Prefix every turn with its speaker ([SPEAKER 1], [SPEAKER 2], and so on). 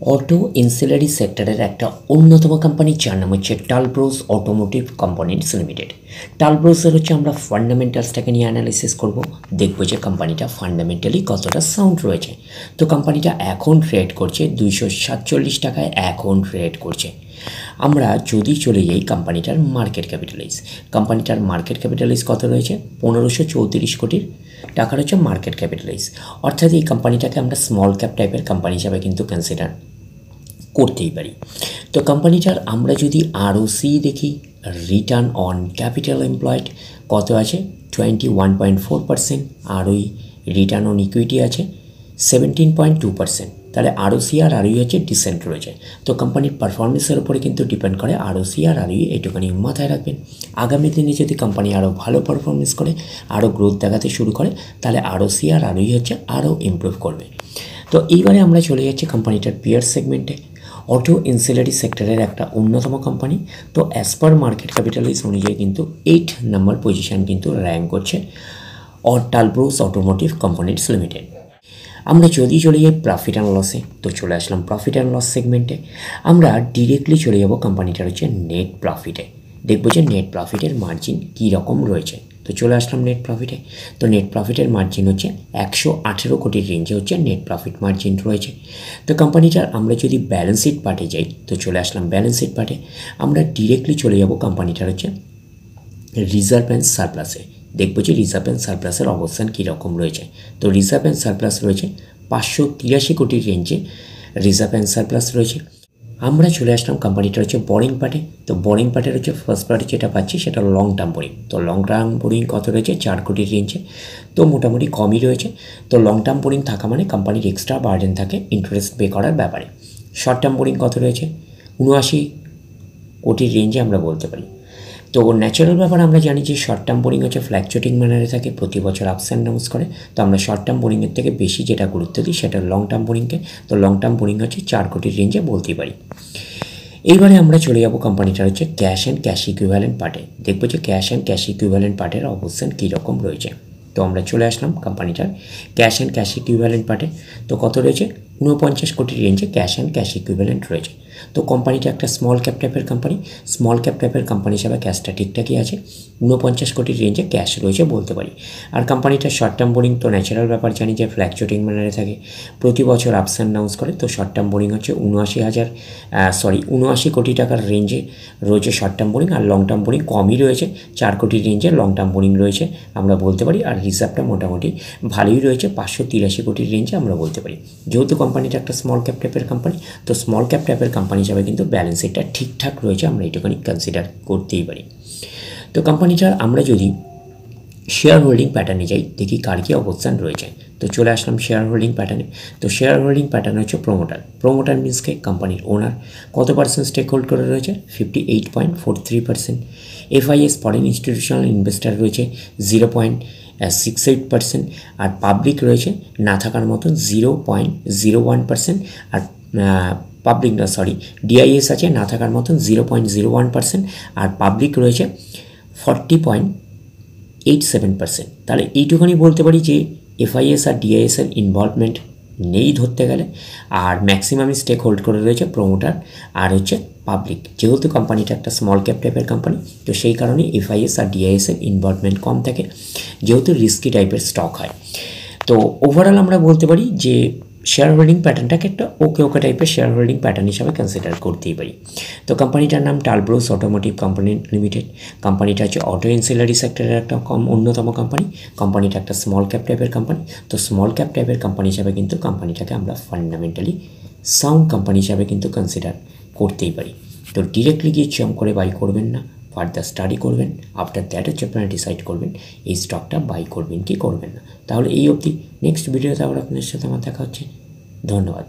[SPEAKER 1] Auto ancillary সেক্টরের একটা অন্যতম কোম্পানি যার নাম হচ্ছে টালব্রোস অটোমোটিভ কোম্পানিজ লিমিটেড। টালব্রোসের হচ্ছে আমরা ফান্ডামেন্টালসটাকে নিয়ে অ্যানালাইসিস করব, দেখব যে কোম্পানিটা ফান্ডামেন্টালি কতটা সাউন্ড রয়েছে। তো কোম্পানিটা এখন ট্রেড করছে 247 টাকায় এখন ট্রেড করছে। আমরা যদি চলে যাই কোম্পানিটার মার্কেট ক্যাপিটালাইজ কত রয়েছে, 1534 কোটির টাকার হচ্ছে মার্কেট ক্যাপিটালাইজ। অর্থাৎ এই কোম্পানিটাকে আমরা স্মল ক্যাপ টাইপের কোম্পানি হিসাবে কিন্তু কনসিডার করতেই পারি। তো কোম্পানিটার আমরা যদি আরওসি দেখি, রিটার্ন অন ক্যাপিটাল এমপ্লয়েড কত আছে 21.4%, আর ওই রিটার্ন অন ইকুইটি আছে 17.2%। তাহলে আরওসি আর আরওই হচ্ছে ডিসেন্ট রয়েছে। তো কোম্পানির পারফরমেন্সের উপরে কিন্তু ডিপেন্ড করে আরওসি আর আরওই, এটুখানি মাথায় রাখবেন। আগামী দিনে যদি কোম্পানি আরও ভালো পারফরমেন্স করে, আরও গ্রোথ দেখাতে শুরু করে, তাহলে আরওসি আর আরওই হচ্ছে আরও ইমপ্রুভ করবে। তো এইবারে আমরা চলে যাচ্ছি কোম্পানিটার পিয়ার সেগমেন্টে। অটো এনসিলারি সেক্টরের একটা অন্যতম কোম্পানি। তো অ্যাজ পার মার্কেট ক্যাপিটালাইজ অনুযায়ী কিন্তু 8 নম্বর পজিশন কিন্তু র্যাঙ্ক করছে টালব্রোস অটোমোটিভ কোম্পানিজ লিমিটেড। আমরা যদি চলে যাই প্রফিট অ্যান্ড লসে, তো চলে আসলাম প্রফিট অ্যান্ড লস সেগমেন্টে। আমরা ডিরেক্টলি চলে যাব কোম্পানিটার হচ্ছে নেট প্রফিটে, দেখবো যে নেট প্রফিটের মার্জিন কী রকম রয়েছে। তো চলে আসলাম নেট প্রফিটে। তো নেট প্রফিটের মার্জিন হচ্ছে 118 কোটির রেঞ্জে হচ্ছে নেট প্রফিট মার্জিন রয়েছে। তো কোম্পানিটার আমরা যদি ব্যালেন্স শিট পার্টে যাই, তো চলে আসলাম ব্যালেন্স শিট পার্টে। আমরা ডিরেক্টলি চলে যাব কোম্পানিটার হচ্ছে রিজার্ভ অ্যান্ড সারপ্লাসে, দেখবো যে রিজার্ভ অ্যান্ড সারপ্লাসের অবস্থান কীরকম রয়েছে। তো রিজার্ভ অ্যান্ড সারপ্লাস রয়েছে 583 কোটির রেঞ্জে রিজার্ভ অ্যান্ড সারপ্লাস রয়েছে। আমরা চলে আসলাম কোম্পানিটা হচ্ছে বোরিং পার্টে। তো বোরিং পার্টের হচ্ছে ফার্স্ট পার্টে যেটা পাচ্ছি সেটা লং টার্ম বোরিং। তো লং টার্ম বোরিং কত রয়েছে 4 কোটির রেঞ্জে, তো মোটামুটি কমই রয়েছে। তো লং টার্ম বোরিং থাকা মানে কোম্পানির এক্সট্রা বার্ডেন থাকে ইন্টারেস্ট পে করার ব্যাপারে। শর্ট টার্ম বোরিং কত রয়েছে 79 কোটির রেঞ্জে আমরা বলতে পারি। তো ন্যাচারাল ব্যাপার আমরা জানি যে শর্ট টার্ম বোরিং হচ্ছে ফ্ল্যাকচুয়েটিং ম্যানারে থাকে, প্রতি বছর আপস অ্যান্ড ডাউন্স করে। তো আমরা শর্ট টার্ম বোরিংয়ের থেকে বেশি যেটা গুরুত্ব দিই সেটা লং টার্ম বোরিংকে। তো লং টার্ম বোরিং হচ্ছে 4 কোটির রেঞ্জে বলতেই পারি। এইবারে আমরা চলে যাব কোম্পানিটার হচ্ছে ক্যাশ অ্যান্ড ক্যাশ ইকুইভ্যালেন্ট পার্টে, দেখবো যে ক্যাশ অ্যান্ড ক্যাশ ইকুইভ্যালেন্ট পার্টের অবস্থান কীরকম রয়েছে। তো আমরা চলে আসলাম কোম্পানিটার ক্যাশ অ্যান্ড ক্যাশ ইকুইভ্যালেন্ট পার্টে। তো কত রয়েছে 49 কোটির রেঞ্জে ক্যাশ অ্যান্ড ক্যাশ ইকুইভ্যালেন্ট রয়েছে। তো কোম্পানিটা একটা স্মল ক্যাপ টাইপের কোম্পানি, স্মল ক্যাপ টাইপের কোম্পানি হিসাবে ক্যাশটা ঠিকঠাকই আছে, 49 কোটির রেঞ্জে ক্যাশ রয়েছে বলতে পারি। আর কোম্পানিটার শর্ট টার্ম বোরিং তো ন্যাচারাল ব্যাপার জানি যে ফ্ল্যাকচুয়েটিং ম্যানারে থাকে, প্রতি বছর আপস অ্যান্ড ডাউন্স করে। তো শর্ট টার্ম বোরিং হচ্ছে 79 কোটি টাকার রেঞ্জে রয়েছে শর্ট টার্ম বোরিং। আর লং টার্ম বোরিং কমই রয়েছে, 4 কোটির রেঞ্জে লং টার্ম বোরিং রয়েছে আমরা বলতে পারি। আর রিজার্ভটা মোটামুটি ভালোই রয়েছে 583 কোটির রেঞ্জে আমরা বলতে পারি। যেহেতু কোম্পানিটা একটা স্মল ক্যাপ টাইপের কোম্পানি, তো স্মল ক্যাপ টাইপের কোম্পানি হিসাবে কিন্তু ব্যালেন্স শিটটা ঠিকঠাক রয়েছে, আমরা এটুখানি কনসিডার করতেই পারি। তো কোম্পানিটার আমরা যদি শেয়ার হোল্ডিং প্যাটার্নে যাই, দেখি কার কী অবস্থান রয়েছে। তো চলে আসলাম শেয়ার হোল্ডিং প্যাটার্নে। তো শেয়ার হোল্ডিং প্যাটার্ন হচ্ছে প্রোমোটার মিনসকে কোম্পানির ওনার কত পার্সেন্ট স্টেক হোল্ড করে রয়েছে 58.43%। এফআইএস ফরেন ইনস্টিটিউশনাল ইনভেস্টার রয়েছে 0.68%। আর পাবলিক রয়েছে না থাকার মতন 0.01%। আর ডিআইএস আছে না থাকার মতন 0.01%। আর পাবলিক রয়েছে 40.87%। তাহলে এইটুখানি বলতে পারি যে এফআইএস আর ডিআইএসের ইনভলভমেন্ট নেই ধরতে গেলে। আর ম্যাক্সিমামই স্টেক হোল্ড করে রয়েছে প্রোমোটার আর হচ্ছে পাবলিক। যেহেতু কোম্পানিটা একটা স্মল ক্যাপ টাইপের কোম্পানি, তো সেই কারণে এফআইএস আর ডিআইএসের ইনভলভমেন্ট কম থাকে, যেহেতু রিস্কি টাইপের স্টক হয়। তো ওভারঅল আমরা বলতে পারি যে শেয়ার হোল্ডিং প্যাটার্নটাকে একটা ওকে টাইপের শেয়ার হোল্ডিং প্যাটার্ন হিসাবে কনসিডার করতেই পারি। তো কোম্পানিটার নাম টালব্রোস অটোমোটিভ কোম্পানি লিমিটেড। কোম্পানিটা হচ্ছে অটো এনসিলারি সেক্টরের একটা অন্যতম কোম্পানি। কোম্পানিটা একটা স্মল ক্যাপ টাইপের কোম্পানি। তো স্মল ক্যাপ টাইপের কোম্পানি হিসাবে কিন্তু কোম্পানিটাকে আমরা ফান্ডামেন্টালি সাউন্ড কোম্পানি হিসাবে কিন্তু কনসিডার করতেই পারি। তো ডিরেক্টলি গিয়ে জম্প করে বাই করবেন না, ফার্দার স্টাডি করবেন। আফটার দ্যাট হচ্ছে আপনারা ডিসাইড করবেন এই স্টকটা বাই করবেন কি করবেন না। তাহলে এই অবধি, নেক্সট ভিডিওতে আবার আপনাদের সাথে আমার দেখা হচ্ছে। ধন্যবাদ।